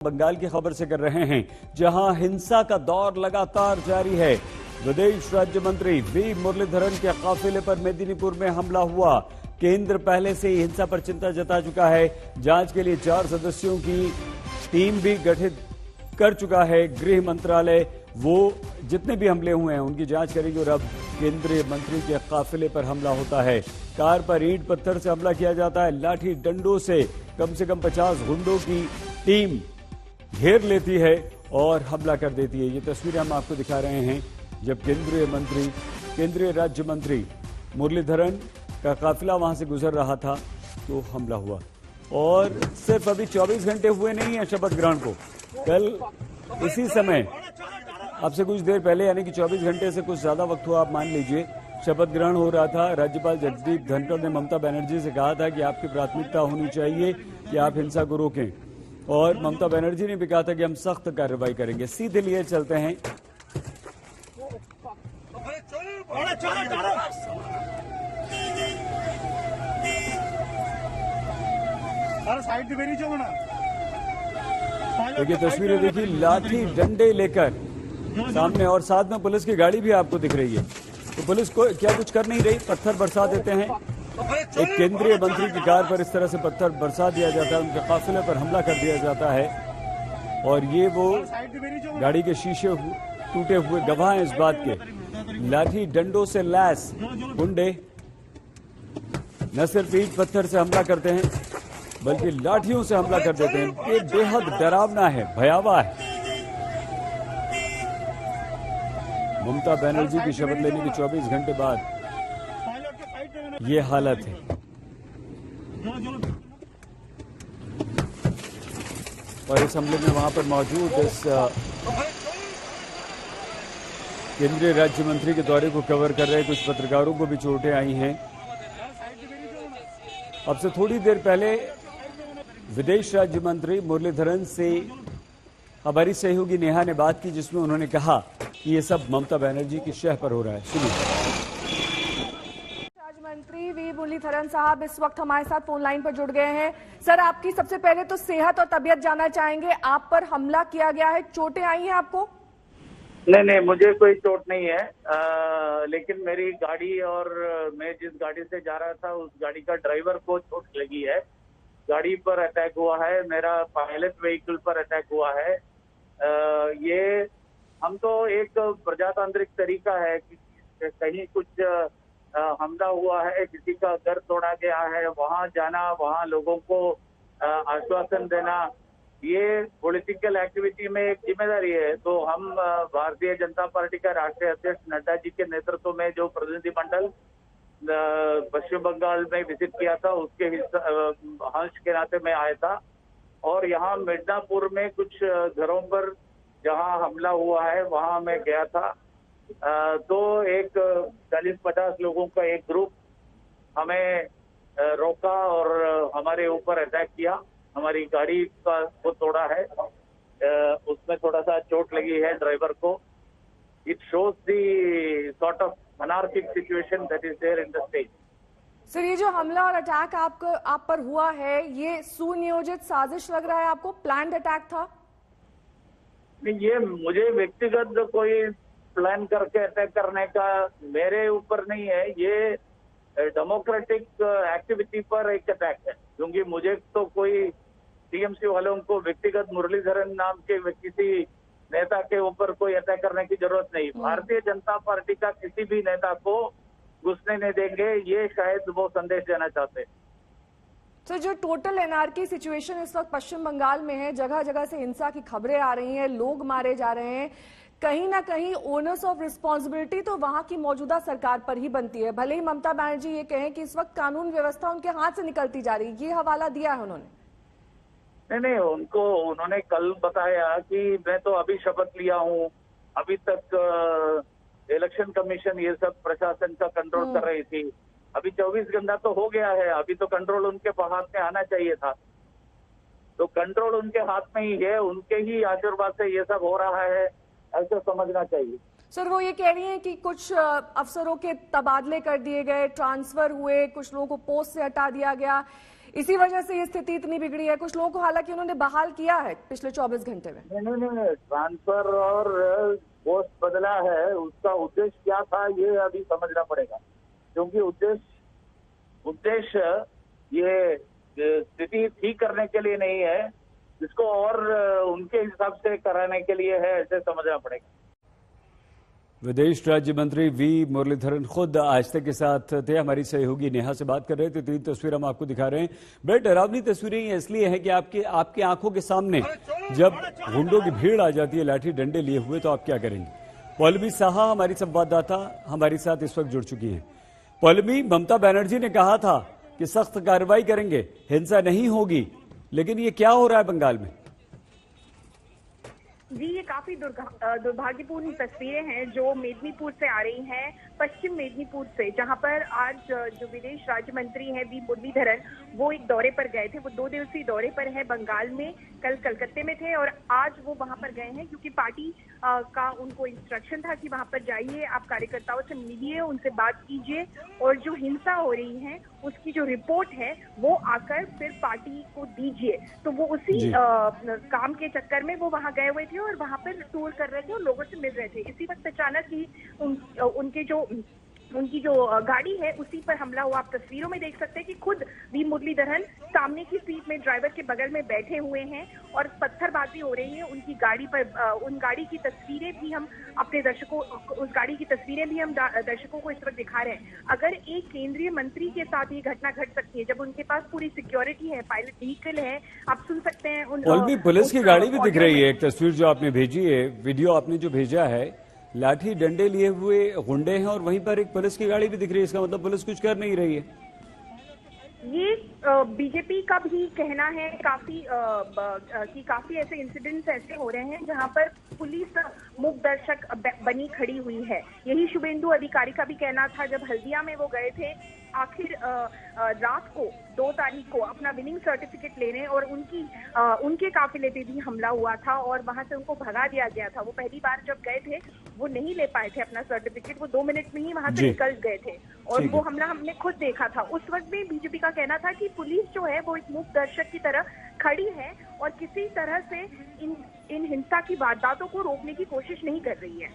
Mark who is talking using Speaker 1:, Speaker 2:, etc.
Speaker 1: बंगाल की खबर से कर रहे हैं, जहां हिंसा का दौर लगातार जारी है। विदेश राज्य मंत्री वी मुरलीधरन के काफिले पर मेदिनीपुर में हमला हुआ। केंद्र पहले से ही हिंसा पर चिंता जता चुका है। जांच के लिए 4 सदस्यों की टीम भी गठित कर चुका है गृह मंत्रालय। वो जितने भी हमले हुए हैं उनकी जांच करेगी और अब केंद्रीय मंत्री के काफिले पर हमला होता है। कार पर ईंट पत्थर से हमला किया जाता है। लाठी डंडों से कम 50 गुंडों की टीम घेर लेती है और हमला कर देती है। ये तस्वीरें हम आपको दिखा रहे हैं जब केंद्रीय राज्य मंत्री मुरलीधरन का काफिला वहां से गुजर रहा था तो हमला हुआ। और सिर्फ अभी 24 घंटे हुए नहीं है शपथ ग्रहण को। कल इसी समय आपसे कुछ देर पहले यानी कि 24 घंटे से कुछ ज्यादा वक्त हुआ, आप मान लीजिए, शपथ ग्रहण हो रहा था। राज्यपाल जगदीप धनखड़ ने ममता बनर्जी से कहा था कि आपकी प्राथमिकता होनी चाहिए कि आप हिंसा को रोकें, और ममता बनर्जी ने भी कहा था कि हम सख्त कार्रवाई करेंगे। सीधे लिए चलते हैं। देखिए तस्वीरें देखिए, लाठी डंडे लेकर सामने, और साथ में पुलिस की गाड़ी भी आपको दिख रही है। तो पुलिस को क्या कुछ कर नहीं रही, पत्थर बरसा देते हैं। एक केंद्रीय मंत्री की कार पर इस तरह से पत्थर बरसा दिया जाता है, उनके काफिले पर हमला कर दिया जाता है। और ये वो गाड़ी के शीशे टूटे हुए गवाह हैं इस बात के। लाठी डंडों से लैस गुंडे न सिर्फ ईंट पत्थर से हमला करते हैं बल्कि लाठियों से हमला कर देते हैं। ये बेहद डरावना है, भयावह है। ममता बनर्जी की शपथ लेने के 24 घंटे बाद ये हालत है। और इस हमले में वहां पर मौजूद इस केंद्रीय राज्य मंत्री के दौरे को कवर कर रहे कुछ पत्रकारों को भी चोटें आई हैं। अब से थोड़ी देर पहले विदेश राज्य मंत्री मुरलीधरन से हमारी सहयोगी नेहा ने बात की, जिसमें उन्होंने कहा कि ये सब ममता बनर्जी की शह पर हो रहा है। सुनिए।
Speaker 2: राज्य मंत्री वी मुरलीधरन साहब इस वक्त हमारे साथ फोन लाइन पर जुड़ गए हैं। सर, आपकी सबसे पहले तो सेहत और तबीयत जानना चाहेंगे। आप पर हमला किया गया है, चोटें आई हैं आपको?
Speaker 3: नहीं, मुझे कोई चोट नहीं है। लेकिन मेरी गाड़ी और मैं जिस गाड़ी से जा रहा था उस गाड़ी का ड्राइवर को चोट लगी है। गाड़ी पर अटैक हुआ है, मेरा पायलट व्हीकल पर अटैक हुआ है। ये हम तो एक प्रजातांत्रिक तरीका है कि कहीं कुछ हमला हुआ है, किसी का घर तोड़ा गया है, वहां जाना, वहां लोगों को आश्वासन देना, ये पॉलिटिकल एक्टिविटी में एक जिम्मेदारी है। तो हम भारतीय जनता पार्टी का राष्ट्रीय अध्यक्ष नड्डा जी के नेतृत्व में जो प्रतिनिधिमंडल पश्चिम बंगाल में विजिट किया था उसके अंश के नाते मैं आया था। और यहाँ मिदनापुर में कुछ घरों पर जहाँ हमला हुआ है वहाँ मैं गया था। तो एक 40-50 लोगों का एक ग्रुप हमें रोका और हमारे ऊपर अटैक किया। हमारी गाड़ी का वो तोड़ा है, उसमें थोड़ा सा चोट लगी है ड्राइवर को। It shows the sort of anarchic situation that is there in the state.
Speaker 2: Sir, ये जो हमला और अटैक आप पर हुआ है, ये सुनियोजित साजिश लग रहा है आपको? प्लान्ड अटैक था?
Speaker 3: नहीं, ये मुझे व्यक्तिगत कोई प्लान करके अटैक करने का मेरे ऊपर नहीं है। ये डेमोक्रेटिक एक्टिविटी पर एक अटैक है, क्योंकि मुझे तो कोई टीएमसी वालों को व्यक्तिगत मुरलीधरन नाम के किसी नेता के ऊपर कोई अटैक करने की जरूरत नहीं। भारतीय जनता पार्टी का किसी भी नेता को घुसने नहीं देंगे, ये शायद वो संदेश देना चाहते हैं।
Speaker 2: तो जो टोटल एनआरकी सिचुएशन इस वक्त पश्चिम बंगाल में है, जगह जगह से हिंसा की खबरें आ रही हैं, लोग मारे जा रहे हैं, कहीं ना कहीं ओनर्स ऑफ रिस्पॉन्सिबिलिटी तो वहां की मौजूदा सरकार पर ही बनती है। भले ही ममता बनर्जी ये कहें कि इस वक्त कानून व्यवस्था उनके हाथ से निकलती जा रही है, ये हवाला दिया है उन्होंने।
Speaker 3: नहीं, उन्होंने कल बताया कि मैं तो अभी शपथ लिया हूँ, अभी तक इलेक्शन कमीशन ये सब प्रशासन का कंट्रोल कर रही थी। अभी 24 घंटा तो हो गया है, अभी तो कंट्रोल उनके हाथ में आना चाहिए था। तो कंट्रोल उनके हाथ में ही है, उनके ही आशीर्वाद से ये सब हो रहा है, ऐसा समझना चाहिए।
Speaker 2: सर, वो ये कह रही हैं कि कुछ अफसरों के तबादले कर दिए गए, ट्रांसफर हुए, कुछ लोगों को पोस्ट से हटा दिया गया। इसी वजह से ये स्थिति इतनी बिगड़ी है। कुछ लोगों को हालांकि उन्होंने बहाल किया है पिछले 24 घंटे में।
Speaker 3: नहीं, ट्रांसफर और पोस्ट बदला है, उसका उद्देश्य क्या था ये अभी समझना पड़ेगा, क्योंकि उद्देश्य ये स्थिति ठीक करने के लिए नहीं है, इसको और उनके हिसाब से कराने के लिए है, ऐसे समझना पड़ेगा।
Speaker 1: विदेश राज्य मंत्री वी मुरलीधरन खुद आज तक के साथ थे। हमारी सहयोगी नेहा से बात कर रहे थे। 3 तस्वीर हम आपको दिखा रहे हैं। बड़े डरावनी तस्वीरें ये इसलिए है कि आपकी आंखों के सामने जब गुंडों की भीड़ आ जाती है लाठी डंडे लिए हुए, तो आप क्या करेंगे। पौलमी साहा हमारी संवाददाता हमारे साथ इस वक्त जुड़ चुकी हैं। पौलमी, ममता बनर्जी ने कहा था कि सख्त कार्रवाई करेंगे, हिंसा नहीं होगी, लेकिन ये क्या हो रहा है बंगाल में?
Speaker 4: जी, ये काफी दुर्भाग्यपूर्ण तस्वीरें हैं जो मेदिनीपुर से आ रही हैं, पश्चिम मेदिनीपुर से, जहां पर आज जो विदेश राज्य मंत्री हैं वी मुरलीधरन, वो एक दौरे पर गए थे। वो 2 दिवसीय दौरे पर है बंगाल में, कल कलकत्ते में थे और आज वो वहां पर गए हैं क्योंकि पार्टी का उनको इंस्ट्रक्शन था कि वहां पर जाइए, आप कार्यकर्ताओं से मिलिए, उनसे बात कीजिए और जो हिंसा हो रही है उसकी जो रिपोर्ट है वो आकर फिर पार्टी को दीजिए। तो वो उसी काम के चक्कर में वो वहां गए हुए थे और वहां पर टूर कर रहे थे और लोगों से मिल रहे थे। इसी वक्त अचानक ही उनकी जो गाड़ी है उसी पर हमला हुआ। आप तस्वीरों में देख सकते हैं कि खुद वी मुरलीधरन सामने की सीट में ड्राइवर के बगल में बैठे हुए हैं और पत्थरबाजी हो रही है उनकी गाड़ी पर। उन गाड़ी की तस्वीरें भी हम अपने दर्शकों को इस वक्त दिखा रहे हैं। अगर एक केंद्रीय मंत्री के साथ ये घटना घट सकती है जब उनके पास पूरी सिक्योरिटी है, पायलट व्हीकल है, आप सुन सकते हैं
Speaker 1: पुलिस की गाड़ी भी दिख रही है। एक तस्वीर जो आपने भेजी है, वीडियो आपने जो भेजा है, लाठी डंडे लिए हुए गुंडे हैं और वहीं पर एक पुलिस की गाड़ी भी दिख रही है। इसका मतलब पुलिस कुछ कर नहीं रही है।
Speaker 4: ये बीजेपी का भी कहना है कि काफी ऐसे इंसिडेंट्स ऐसे हो रहे हैं जहां पर पुलिस मूक दर्शक बनी खड़ी हुई है। यही शुभेंदु अधिकारी का भी कहना था जब हल्दिया में वो गए थे आखिर रात को 2 तारीख को अपना विनिंग सर्टिफिकेट लेने और उनके काफिले पे भी हमला हुआ था और वहां से उनको भगा दिया गया था। वो पहली बार जब गए थे वो नहीं ले पाए थे अपना सर्टिफिकेट, वो 2 मिनट में ही वहां से निकल गए थे और वो हमला हमने खुद देखा था। उस वक्त भी बीजेपी का कहना था कि पुलिस जो है वो एक मूक दर्शक की तरह खड़ी है और किसी तरह से इन हिंसा की वारदातों को रोकने की कोशिश नहीं कर रही है।